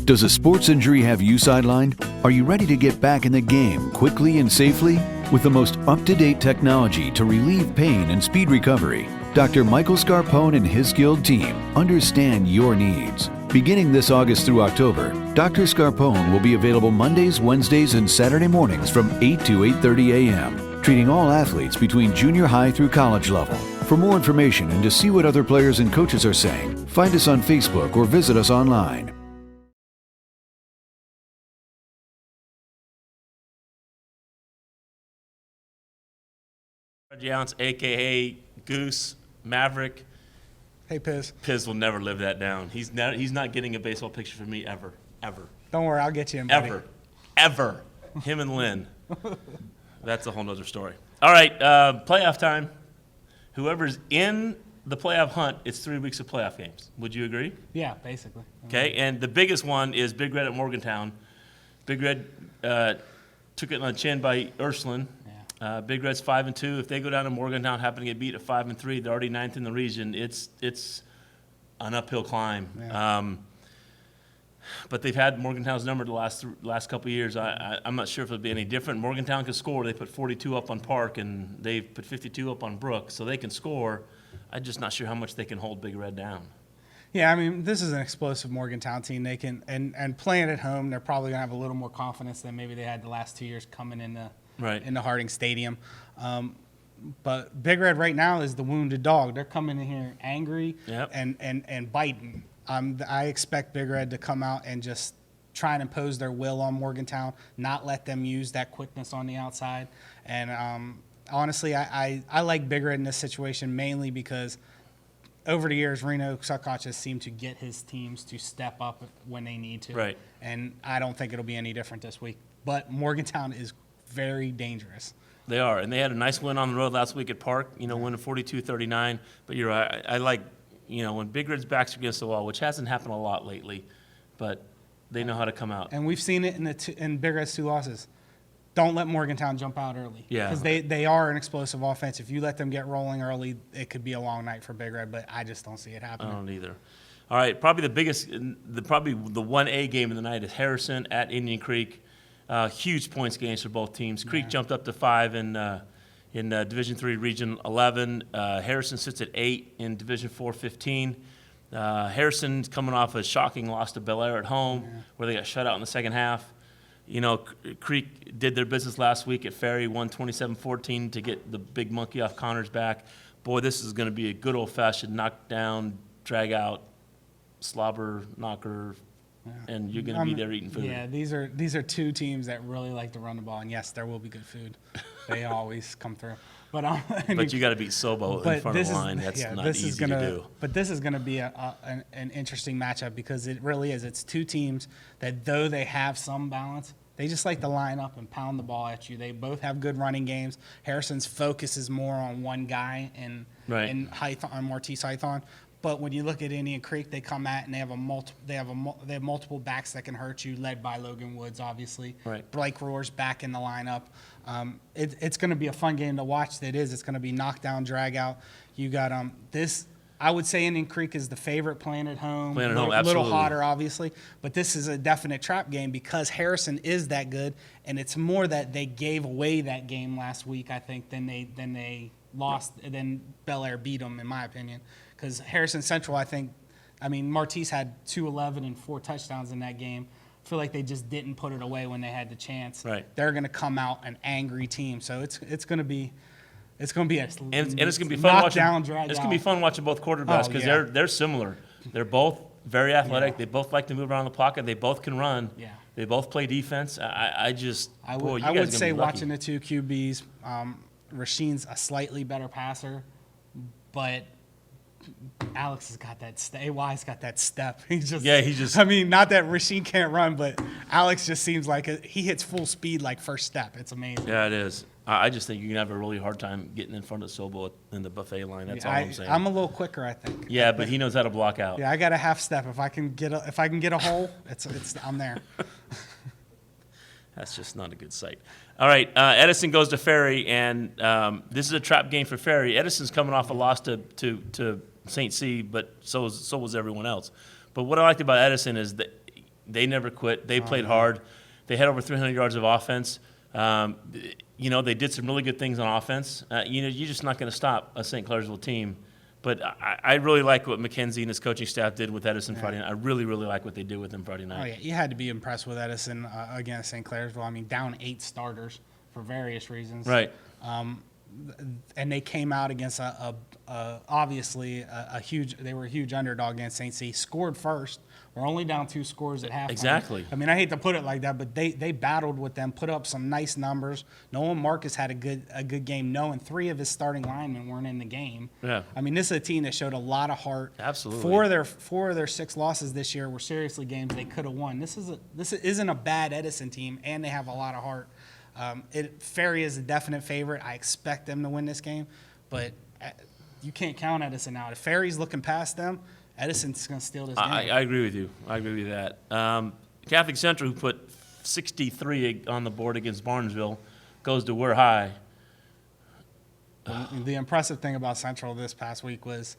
Does a sports injury have you sidelined? Are you ready to get back in the game quickly and safely? With the most up-to-date technology to relieve pain and speed recovery, Dr. Michael Scarpone and his skilled team understand your needs. Beginning this August through October, Dr. Scarpone will be available Mondays, Wednesdays, and Saturday mornings from 8 to 8:30 a.m., treating all athletes between junior high through college level. For more information and to see what other players and coaches are saying, find us on Facebook or visit us online. Younce, a.k.a. Goose, Maverick. Hey, Piz. Piz will never live that down. He's not getting a baseball picture from me ever. Don't worry, I'll get you in, buddy. Ever. Him and Lynn. That's a whole nother story. All right, playoff time. Whoever's in the playoff hunt, it's 3 weeks of playoff games. Would you agree? Yeah, basically. Okay, and the biggest one is Big Red at Morgantown. Big Red took it on the chin by Ursuline. Yeah. Big Red's 5-2. If they go down to Morgantown, happen to get beat at 5-3, they're already 9th in the region. It's an uphill climb. Yeah. But they've had Morgantown's number the last couple of years. I'm not sure if it'll be any different. Morgantown can score. They put 42 up on Park, and they've put 52 up on Brook, so they can score. I'm just not sure how much they can hold Big Red down. Yeah, I mean, this is an explosive Morgantown team. They can and playing at home, they're probably gonna have a little more confidence than maybe they had the last 2 years coming in the Harding Stadium. But Big Red right now is the wounded dog. They're coming in here angry and biting. I expect Big Red to come out and just try and impose their will on Morgantown, not let them use that quickness on the outside. And honestly, I like Big Red in this situation mainly because over the years, Reno Succoch has seemed to get his teams to step up when they need to. Right. And I don't think it'll be any different this week. But Morgantown is very dangerous. They are, and they had a nice win on the road last week at Park, winning 42-39. But you're right, I like, when Big Red's backs are against the wall, which hasn't happened a lot lately, but they know how to come out. And we've seen it in Big Red's 2 losses. Don't let Morgantown jump out early. Yeah. Because they are an explosive offense. If you let them get rolling early, it could be a long night for Big Red, but I just don't see it happening. I don't either. All right, probably the biggest, probably the 1A game of the night is Harrison at Indian Creek. Huge points gains for both teams. Creek jumped up to 5 in Division III Region 11. Harrison sits at 8 in Division IV 15. Harrison's coming off a shocking loss to Bel Air at home, where they got shut out in the second half. Creek did their business last week at Ferry, won 27-14 to get the big monkey off Connor's back. Boy, this is going to be a good old-fashioned knock-down, drag-out, slobber knocker, and you're going to be there eating food. Yeah, these are 2 teams that really like to run the ball, and yes, there will be good food. They always come through. But but you got to beat Sobo in front of the line. That's not easy to do. But this is going to be an interesting matchup because it really is. It's 2 teams that, though they have some balance, they just like to line up and pound the ball at you. They both have good running games. Harrison's focus is more on one guy in Martise Hython. But when you look at Indian Creek, they come at and they have multiple backs that can hurt you, led by Logan Woods, obviously. Right. Blake Rohr's back in the lineup. It's going to be a fun game to watch. It's going to be knockdown, drag out. You got this. I would say Indian Creek is the favorite playing at home. Absolutely. A little hotter, obviously. But this is a definite trap game because Harrison is that good, and it's more that they gave away that game last week, I think, than they lost, than Bel Air beat them, in my opinion. Because Harrison Central, Martise had 211 and 4 touchdowns in that game. I feel like they just didn't put it away when they had the chance. Right. They're going to come out an angry team, so it's going to be it's going to be and it's going to be fun watching. It's going to be fun watching both quarterbacks because they're similar. They're both very athletic. Yeah. They both like to move around the pocket. They both can run. Yeah. They both play defense. I would say watching the 2 QBs, Rasheen's a slightly better passer, but Alex has got that AY's got that step. Not that Rasheen can't run, but Alex just seems like he hits full speed like first step. It's amazing. Yeah, it is. I just think you're gonna have a really hard time getting in front of Sobo in the buffet line. That's all I'm saying. I'm a little quicker, I think. Yeah, but he knows how to block out. Yeah, I got a half step. If I can get a hole, I'm there. That's just not a good sight. All right, Edison goes to Ferry, and this is a trap game for Ferry. Edison's coming off a loss to St. C, but so was everyone else. But what I liked about Edison is that they never quit. They played hard. They had over 300 yards of offense. They did some really good things on offense. You're just not going to stop a St. Clairsville team. But I really like what McKenzie and his coaching staff did with Edison Friday night. I really, really like what they did with him Friday night. Oh, yeah. You had to be impressed with Edison against St. Clairsville. I mean, down 8 starters for various reasons. Right. And they came out against obviously a huge underdog against St. C. Scored first. We're only down 2 scores at halftime. Exactly. I mean, I hate to put it like that, but they battled with them, put up some nice numbers. Nolan Marcus had a good game, knowing 3 of his starting linemen weren't in the game. Yeah. I mean, this is a team that showed a lot of heart. Absolutely. 4 of their 6 losses this year were seriously games they could have won. This isn't a bad Edison team, and they have a lot of heart. Ferry is a definite favorite. I expect them to win this game, but you can't count Edison out. If Ferry's looking past them, Edison's going to steal this game. I agree with you. I agree with that. Catholic Central, who put 63 on the board against Barnesville, goes to we're high. The impressive thing about Central this past week was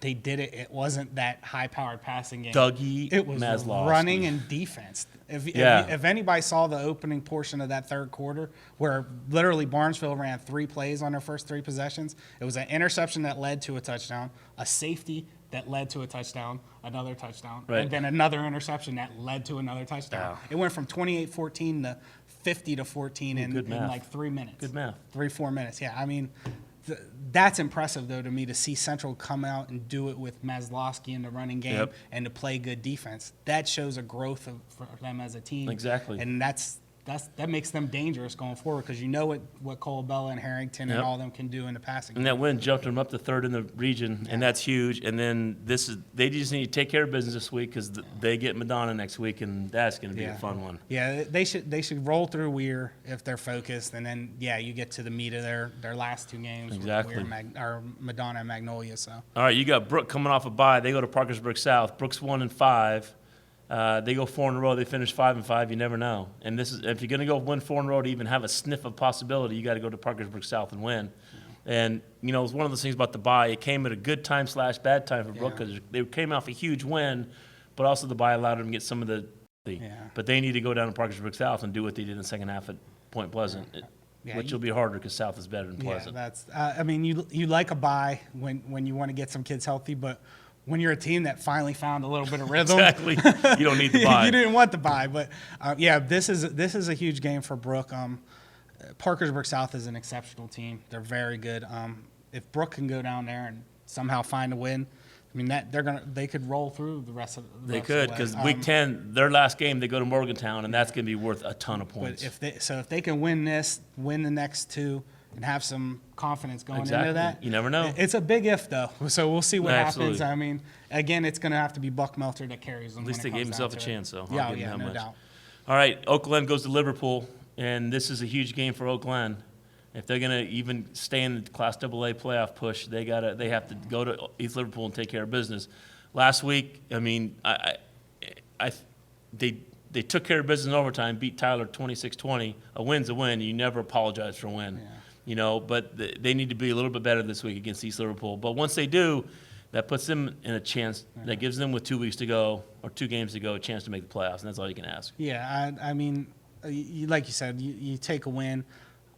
they did it. It wasn't that high-powered passing game. It was Maslowski. Running and defense. If anybody saw the opening portion of that third quarter, where literally Barnesville ran 3 plays on their first 3 possessions, it was an interception that led to a touchdown, a safety that led to a touchdown, another touchdown, right. and then another interception that led to another touchdown. Yeah. It went from 28-14 to 50-14 in like 3 minutes. Good math. 3-4 minutes. Yeah, I mean, that's impressive, though, to me, to see Central come out and do it with Maslowski in the running game and to play good defense. That shows a growth for them as a team. Exactly. And that makes them dangerous going forward, because you know what Colabella and Harrington and all of them can do in the passing game. And that win jumped them up to 3rd in the region, and that's huge. And then they just need to take care of business this week, because they get Madonna next week, and that's going to be a fun one. Yeah, they should roll through Weir if they're focused, and then you get to the meat of their last 2 games. Exactly. With Weir, Madonna and Magnolia. So. All right, you got Brook coming off a bye. They go to Parkersburg South. Brook's 1-5. They go 4 in a row. They finish 5-5. You never know. And if you're going to go win 4 in a row to even have a sniff of possibility, you got to go to Parkersburg South and win. Yeah. And it was one of those things about the bye. It came at a good time / bad time for Brook, because they came off a huge win, but also the bye allowed them to get some of the. But they need to go down to Parkersburg South and do what they did in the second half at Point Pleasant, which will be harder because South is better than Pleasant. Yeah, that's. I mean, you like a bye when you want to get some kids healthy, but when you're a team that finally found a little bit of rhythm. Exactly. You don't need the bye. You didn't want the bye, but this is a huge game for Brook. Parkersburg South is an exceptional team. They're very good. If Brook can go down there and somehow find a win, I mean they could roll through the rest of the They could, because week 10, their last game, they go to Morgantown, and that's going to be worth a ton of points. But if they can win the next 2, and have some confidence going into that. You never know. It's a big if, though, so we'll see what Absolutely. happens. I mean, again, it's going to have to be Buck Melter that carries them. At least they gave himself a chance, though. Yeah, no doubt. All right, Oak Glen goes to Liverpool, and this is a huge game for Oak Glen. If they're going to even stay in the Class AA playoff push, they have to go to East Liverpool and take care of business. Last week, I mean, they took care of business in overtime, beat Tyler 26-20. A win's a win. You never apologize for a win. Yeah. But they need to be a little bit better this week against East Liverpool. But once they do, that puts them in a chance. That gives them, with 2 weeks to go or 2 games to go, a chance to make the playoffs, and that's all you can ask. Yeah, I mean, like you said, you take a win.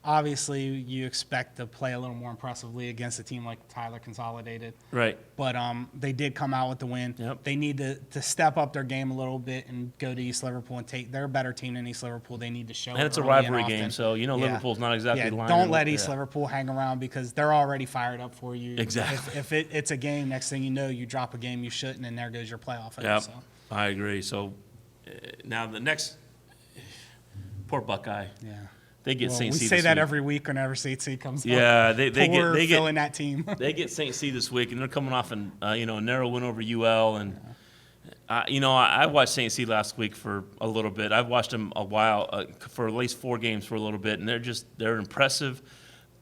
Obviously, you expect to play a little more impressively against a team like Tyler Consolidated. Right. But they did come out with the win. Yep. They need to step up their game a little bit and go to East Liverpool and take. They're a better team than East Liverpool. They need to show. And it's a rivalry game, so Liverpool's not exactly lying. Don't let East Liverpool hang around, because they're already fired up for you. Exactly. If it's a game, next thing you know, you drop a game you shouldn't, and there goes your playoff. Yep. I agree. So now the next, poor Buckeye. Yeah. They get St. C. We say that every week whenever St. C. comes up. Yeah, they get filling that team. They get St. C. this week, and they're coming off a narrow win over UL. And I watched St. C. last week for a little bit. I've watched them a while for at least 4 games for a little bit, and they're impressive.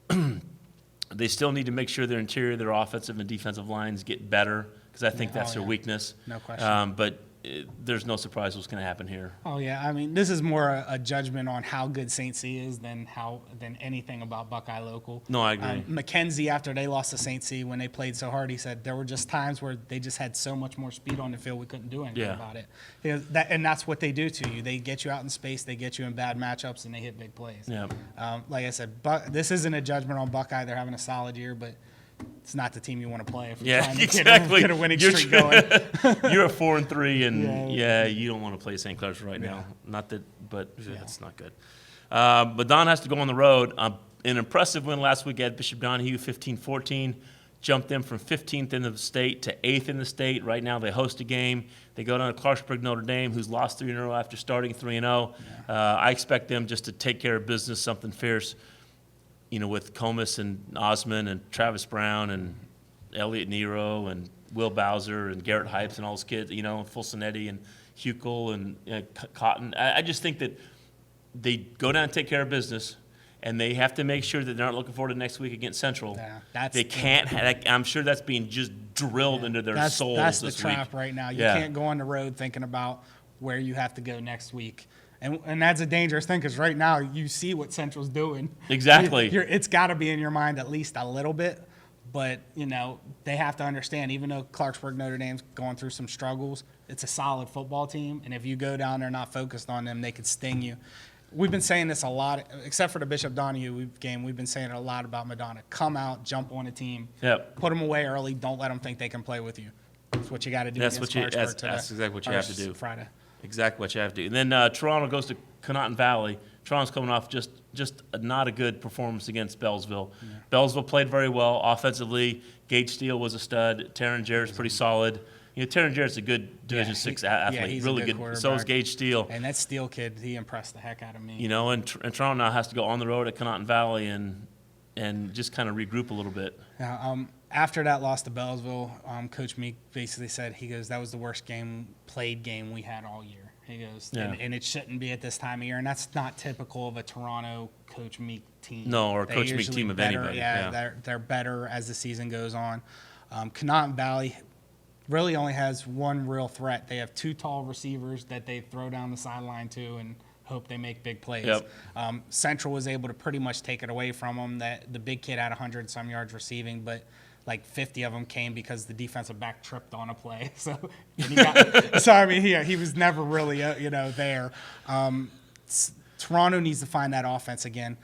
They still need to make sure their interior, their offensive and defensive lines get better, because I think that's their weakness. No question. But there's no surprise what's going to happen here. Oh yeah, I mean, this is more a judgment on how good St. C is than anything about Buckeye local. No, I agree. McKenzie, after they lost to St. C when they played so hard, he said there were just times where they just had so much more speed on the field we couldn't do anything about it. And that's what they do to you. They get you out in space, they get you in bad matchups, and they hit big plays. Yeah. Like I said, this isn't a judgment on Buckeye. They're having a solid year, but it's not the team you want to play if you're trying to get a winning streak going. You're a 4-3, and you don't want to play St. Clair's right now. Not that, but it's not good. But Don has to go on the road. An impressive win last week at Bishop Donahue, 15-14. Jumped them from 15th in the state to 8th in the state. Right now they host a game. They go down to Clarksburg, Notre Dame, who's lost 3 in a row after starting 3-0. I expect them just to take care of business, something fierce. With Comus and Osman and Travis Brown and Elliot Nero and Will Bowser and Garrett Hypes and all those kids, Fulcinetti and Huckel and Cotton. I just think that they go down and take care of business, and they have to make sure that they're not looking forward to next week against Central. They can't. I'm sure that's being just drilled into their souls this week. That's the trap right now. You can't go on the road thinking about where you have to go next week. And that's a dangerous thing because right now you see what Central's doing. Exactly. It's got to be in your mind at least a little bit. But, they have to understand, even though Clarksburg Notre Dame's going through some struggles, it's a solid football team. And if you go down there not focused on them, they could sting you. We've been saying this a lot, except for the Bishop Donahue game. We've been saying it a lot about Madonna. Come out, jump on a team, put them away early. Don't let them think they can play with you. That's what you got to do. That's exactly what you have to do. Friday. Exactly what you have to do. And then Toronto goes to Conotton Valley. Toronto's coming off just not a good performance against Bellsville. Yeah. Bellsville played very well offensively. Gage Steele was a stud. Taryn Jarrett's pretty solid. Taryn Jarrett's a good Division VI athlete. He's really a good. So is Gage Steele. And that Steele kid, he impressed the heck out of me. And Toronto now has to go on the road at Conotton Valley and just kind of regroup a little bit. After that loss to Bellsville, Coach Meek basically said, that was the worst played game we had all year. He goes, and it shouldn't be at this time of year. And that's not typical of a Toronto Coach Meek team. No, or a Coach Meek team of anybody. They're better as the season goes on. Conotton Valley really only has one real threat. They have 2 tall receivers that they throw down the sideline to and hope they make big plays. Central was able to pretty much take it away from them. The big kid had 100-some yards receiving, but like 50 of them came because the defensive back tripped on a play. So he was never really there. Toronto needs to find that offense again.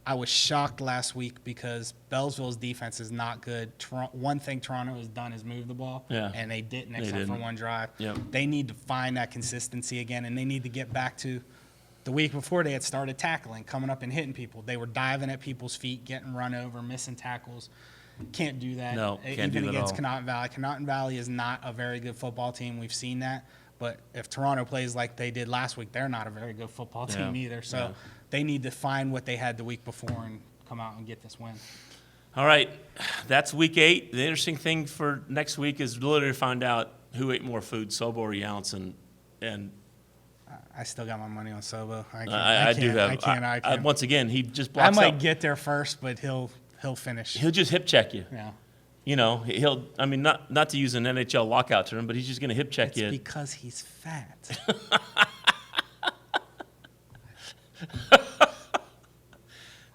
I was shocked last week because Bellsville's defense is not good. One thing Toronto has done is move the ball, and they didn't except for one drive. They need to find that consistency again, and they need to get back to the week before they had started tackling, coming up and hitting people. They were diving at people's feet, getting run over, missing tackles. Can't do that. No, can't do that against at all. Conotton Valley. Conotton Valley is not a very good football team. We've seen that. But if Toronto plays like they did last week, they're not a very good football team either. So they need to find what they had the week before and come out and get this win. All right. That's week 8. The interesting thing for next week is literally to find out who ate more food, Sobo or Younce. And I still got my money on Sobo. I can't. Once again, he just blocks I might get there first, but he'll finish. He'll just hip check you. Yeah. He'll. I mean, not to use an NHL lockout term, but he's just going to hip check you. It's because he's fat.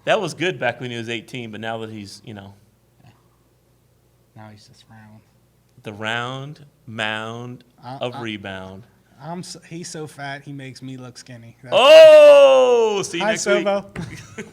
That was good back when he was 18, but now that he's, Now he's just round. The round mound of rebound. He's so fat, he makes me look skinny. See you next Sobo. week.